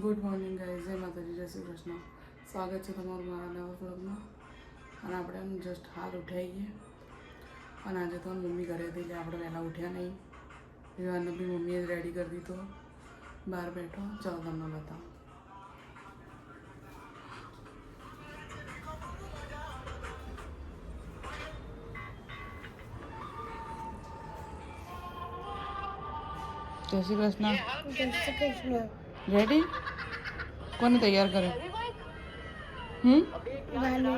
Good morning guys, જય માતાજી, જય શ્રી કૃષ્ણ. સ્વાગત છે તમારું મારા નવા વ્લોગમાં. અને આપણે જસ્ટ હાલ ઉઠાઈએ અને આજે તો મમ્મી ઘરે હતી એટલે આપણે વહેલા ઉઠ્યા નહીં. વિવાનને બી મમ્મીએ જ રેડી કરી દીધો, બહાર બેઠો. ચાલો તમને બતાવો. જય શ્રી કૃષ્ણ. જય શ્રી કૃષ્ણ. રેડી? કોને તૈયાર કરે? વાલો.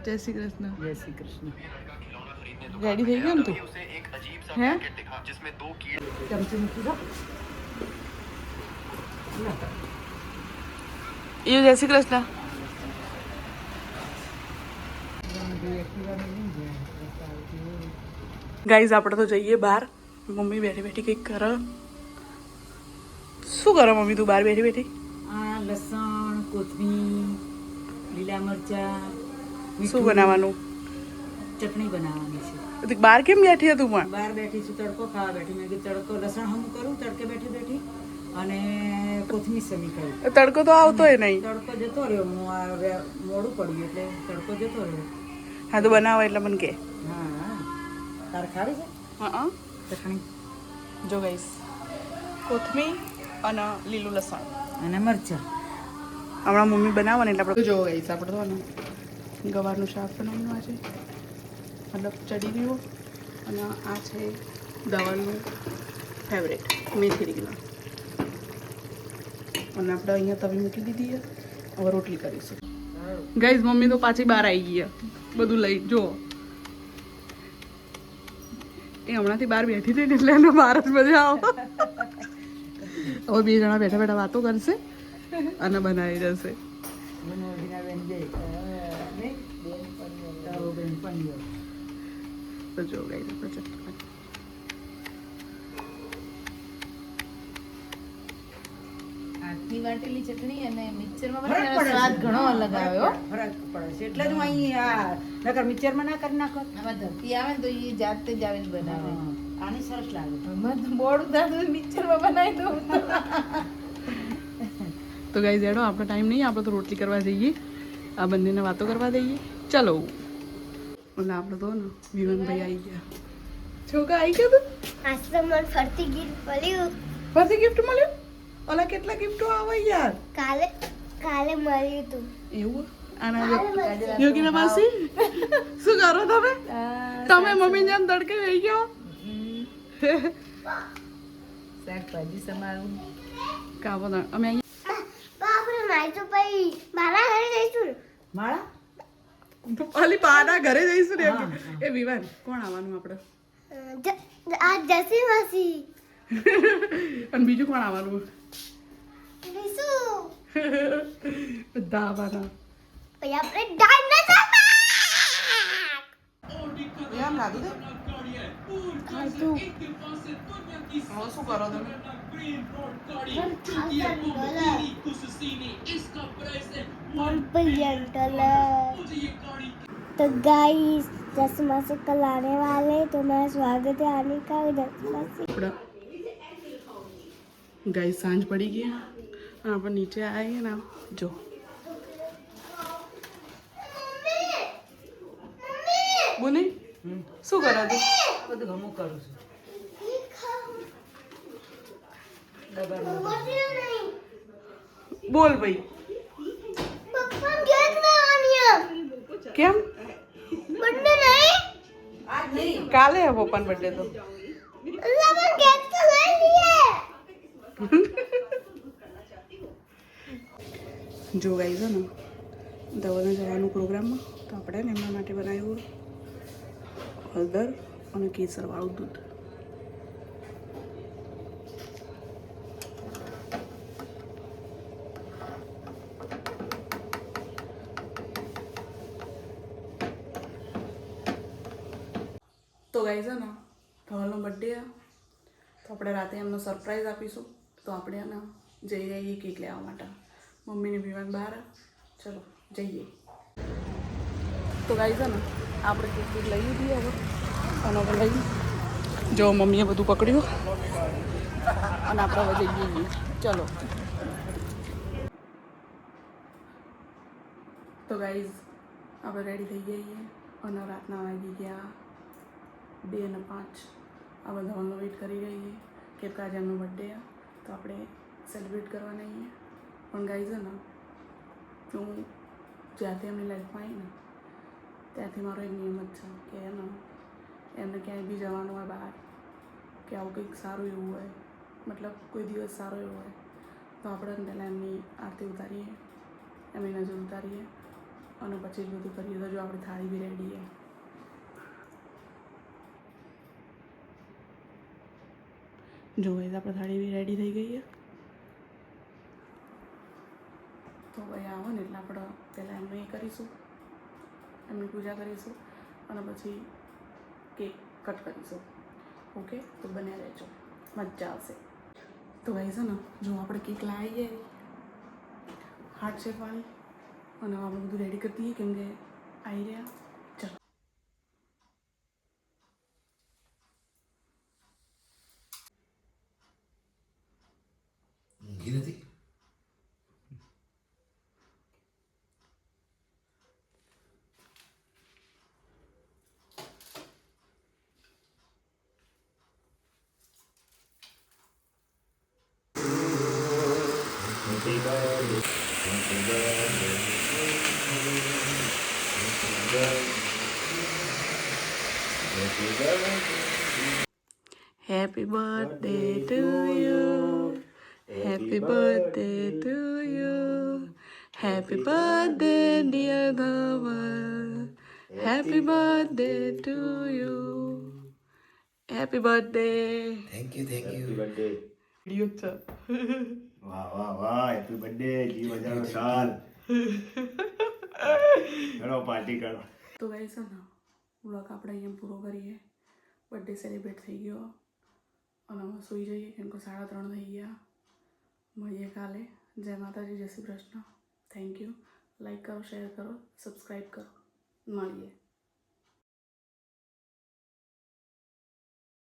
જય શ્રી કૃષ્ણ. जय श्री कृष्ण. રેડી થઈ ગયો ને તું? હે? चमचे मूकी दो. એ જય શ્રી કૃષ્ણ. ગાઈઝ આપણે તો જઈએ બહાર. મમ્મી બેઠી બેઠી કંઈક કરે. શું કરે મમ્મી તું બહાર બેઠી બેઠી? આ લસણ, કોથમીર, લીલા મરચા, શું બનાવવાનું? ચટણી બનાવવાની છે. તું બહાર કેમ બેઠી હતી પણ? બહાર બેઠી છું, તડકો ખાવા બેઠી. મેં કીધું તડકો લસણ હમ કરું, તડકે બેઠી બેઠી અને કોથમીર સમી કરું. તડકો તો આવતોય નહીં. તડકો જતો રહ્યો, મોડું પડ્યું એટલે તડકો જતો રહ્યો. હા તો બનાવો એટલે મને કે. હા, તારે ખાવી છે હા ચટણી? જો ગાઈસ, કોથમીર અને લીલું લસણ અને મરચા. હમણાં મમ્મી બનાવવાની એટલે આપણે જો ગાઈસ આપણે તો ને ગવારનું શાક બનાવવાનું આજે, મતલબ ચડી ગયું. અને આ છે દવાનું ફેવરેટ મેથી રીંગણા. અને આપણે અહીંયા તવી મૂકી દીધી છે. હવે રોટલી કરીશું. ગાઈસ મમ્મી તો પાછી બહાર આવી ગઈ, બધું લઈ જો. એ હમણાંથી બહાર બેઠી હતી ને એટલે એને બહાર જ મજા આવો. હવે બે જણા બેઠા બેઠા વાતો કરશે અને બનાવી જશે. તો જો ગાઈસ આપણે ચટણી હાથની વાટેલી ચટણી અને મિક્સરમાં બનાવવાનો સ્વાદ ઘણો અલગ આવ્યો. ફરક પડે છે એટલે જ હું અહીં નકર મિક્સરમાં ના કરી નાખો. આમાં ધરતી આવે ને તો એ જાતે જ આવીને બનાવે. આની સરસ લાગે. આમાં તો મોડું થાય તો મિક્સરમાં બનાવી દઉં. તો ગાઈસ એડો આપણો ટાઈમ નહીં, આપણે તો રોટલી કરવા જઈએ. આ બંનેને વાતો કરવા દઈએ. ચલો. એટલે આપણે તો ને વિવનભાઈ આવી ગયા. છોકરા આવી ગયા તું? આજ તો મને ફરતી ગીત મળ્યું. ફરતી ગિફ્ટ મળ્યું? ઓલા કેટલા ગિફ્ટો આવે યાર. કાલે મળ્યું તું. એવું? આના યોગીના પાસે શું કરો તમે? તમે મમ્મી જેમ તડકે રહી ગયો. શાકભાજી સમારું. કાવો અમે અહીંયા બાપરે મારી તો પછી મારા ઘરે જઈશું ને. માળા ખાલી પાના ઘરે જઈશું ને એમ. એ વિવાન કોણ આવવાનું આપણે? આ જસી માસી. અને બીજું કોણ આવવાનું? બીજું બધા આવવાના. પછી આપણે ડાયનાસોર એમ લાગુ દે. ખાધું. હવે શું કરો તમે? तो गाइस चश्मा से कल आने वाले तो मेरा स्वागत है आने का चश्मा से. ગાઈ સાંજ પડી ગઈ અને આપણે નીચે આવીએ ને જો બોલી શું કરો તું? બધું હમું કરું છું. બોલ ભાઈ. पप्पा गैस लगानी કેમ? बर्थडे नहीं આજ નહીં. કાલે હે પપ્પાનો બર્થડે તો. अल्लाह पर गैस तो ले लिए. જો ગાઈ છે ને દવાને જવાનું પ્રોગ્રામમાં તો આપણે ને એમના માટે બનાવ્યું હળદર અને કેસરવાળું દૂધ. તો ગાઈ છે ને ધવલનો બર્થડે તો આપણે રાતે એમનો સરપ્રાઈઝ આપીશું. તો આપણે એને જઈ જઈએ કેક લેવા માટે. મમ્મીને વિવાન બહાર. ચલો જઈએ. તો ગાઈ છે ને આપણે કેક લઈ લીધી હવે અને હવે લઈ જો મમ્મીએ બધું પકડ્યું અને આપણે હવે જઈએ ચલો. તો ગાઈઝ આપણે રેડી થઈ જઈએ અને રાતના વાગી ગયા 2 અને 5. આપણે ધવલનો વેઇટ કરી રહીએ કે આજે એમનો બર્થડે તો આપણે સેલિબ્રેટ કરવા નહીં. પણ ગાઈઝ ને હું જ્યાંથી એમની લાઈફમાં આવી ને ત્યાંથી મારો એક નિયમ જ છે કે એમને ક્યાંય બી જવાનું હોય બહાર કે આવું કંઈક સારું એવું હોય મતલબ કોઈ દિવસ સારો એવો હોય તો આપણે પહેલાં એમની આરતી ઉતારીએ, એમની નજર ઉતારીએ અને પછી જ બધું કરીએ. તો જો આપણી થાળી બી રેડી છે. જો ગાઈઝ આપણે થાળી બી રેડી થઈ ગઈ છે. તો ભાઈ આવો ને એટલે આપણે પહેલાં એમને એ કરીશું, એમની પૂજા કરીશું અને પછી કેક કટ કરીશું. ઓકે, તો બન્યા રહેજો, મજા આવશે. તો ભાઈ છે ને જો આપણે કેક લાવીએ હાર્ટ શેપવાળી અને આપણે બધું રેડી કરી દઈએ કેમ કે આવી રહ્યા. ચલો ઊંઘી નથી. Happy birthday to you. Happy birthday to you. Happy birthday, dear Dhaval. Happy birthday to you. Happy birthday. Thank you thank you. Video છે. વાહ વાહ વાહ, હેપી બર્થડે, જીવ હજારો સાલ. કરો પાર્ટી કરો. તો ગાઈસ છે ને વ્લોગ આપણે અહીંયા પૂરો કરીએ. બર્થડે સેલિબ્રેટ થઈ ગયો અને અમે સૂઈ જઈએ કેમ કે 3:30 થઈ ગયા. મળીએ કાલે. જય માતાજી, જય Shri Krishna. Thank you. Like કરો, શેર કરો, સબસ્ક્રાઈબ કરો. મળીએ.